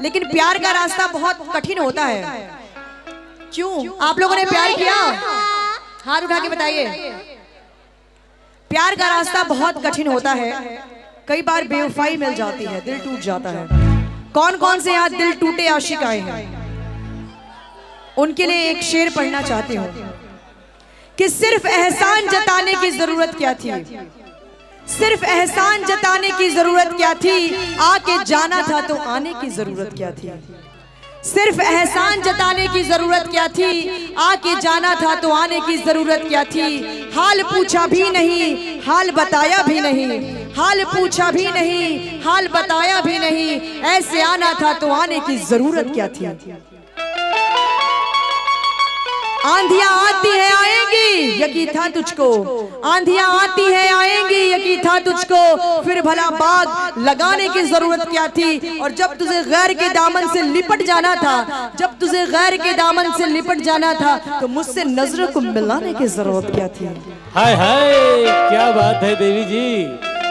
लेकिन प्यार का रास्ता बहुत कठिन होता है। क्यों? आप लोगों ने प्यार किया? हाथ उठा के बताइए। प्यार का रास्ता बहुत कठिन होता है, कई बार बेवफाई मिल जाती है, दिल टूट जाता है। कौन कौन से यहाँ दिल टूटे आशिक आए हैं? उनके लिए एक शेर पढ़ना चाहती हूँ कि सिर्फ एहसान जताने की जरूरत क्या थी, सिर्फ एहसान जताने की जरूरत क्या थी, आके जाना था तो आने की जरूरत क्या थी। सिर्फ एहसान जताने की जरूरत क्या थी, आके जाना था तो आने की जरूरत क्या थी। हाल पूछा भी नहीं, हाल बताया भी नहीं, हाल पूछा भी नहीं, हाल बताया भी नहीं, ऐसे आना था तो आने की जरूरत क्या थी। आंधियां आती है आएंगी, यकीन था तुझको, आंधियां आती है आएंगी, यकीन था तुझको, फिर भला बाग लगाने की जरूरत क्या थी। और जब तुझे गैर के दामन से लिपट जाना था, जब तुझे गैर के दामन से लिपट जाना था, तो मुझसे नजरों को मिलाने की जरूरत क्या थी। हाय हाय, क्या बात है देवी जी,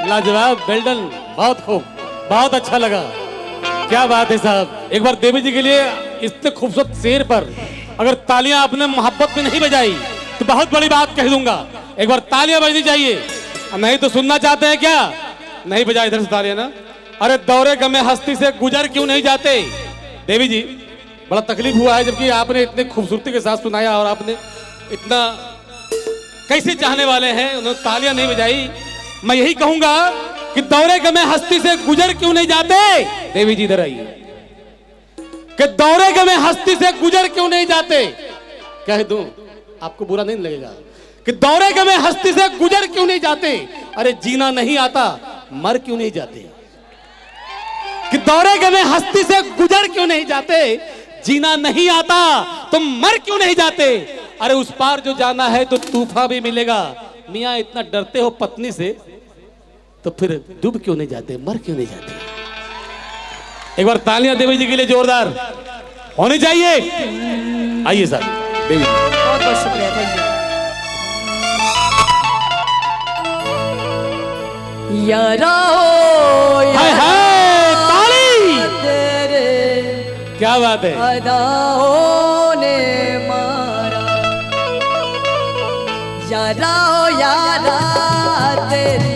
लाजवाब, वेल्डन, बहुत खूब, बहुत अच्छा लगा। क्या बात है साहब। एक बार देवी जी के लिए इतने खूबसूरत शेर पर अगर तालियां आपने मोहब्बत में नहीं बजाई तो बहुत बड़ी बात कह दूंगा। एक बार तालियां बजनी चाहिए, नहीं तो सुनना चाहते हैं क्या? नहीं बजाए इधर से तालियां ना। अरे दौरे गमे हस्ती से गुजर क्यों नहीं जाते। देवी जी बड़ा तकलीफ हुआ है, जबकि आपने इतने खूबसूरती के साथ सुनाया और आपने इतना कैसे चाहने वाले हैं, उन्होंने तालियां नहीं बजाई। मैं यही कहूंगा कि दौरे गमे हस्ती से गुजर क्यों नहीं जाते। देवी जी इधर आइए, कि दौरे गमे हस्ती से गुजर क्यों नहीं जाते। कह दूं आपको बुरा नहीं लगेगा कि दौरे गमे हस्ती से गुजर क्यों नहीं जाते। अरे जीना नहीं आता मर क्यों नहीं जाते। कि दौरे गमे हस्ती से गुजर क्यों नहीं जाते, जीना नहीं आता तो मर क्यों नहीं जाते। अरे उस पार जो जाना है तो तूफान भी मिलेगा। मियां इतना डरते हो पत्नी से तो फिर डूब क्यों नहीं जाते, मर क्यों नहीं जाते। एक बार तालियां देवी जी के लिए जोरदार होनी चाहिए। आइए सर देवी जी, बहुत बहुत शुक्रिया, थैंक यू। यारा हाय हाय, ताली, तेरे क्या बात है। अदाओं ने मारा, यारा यारा तेरे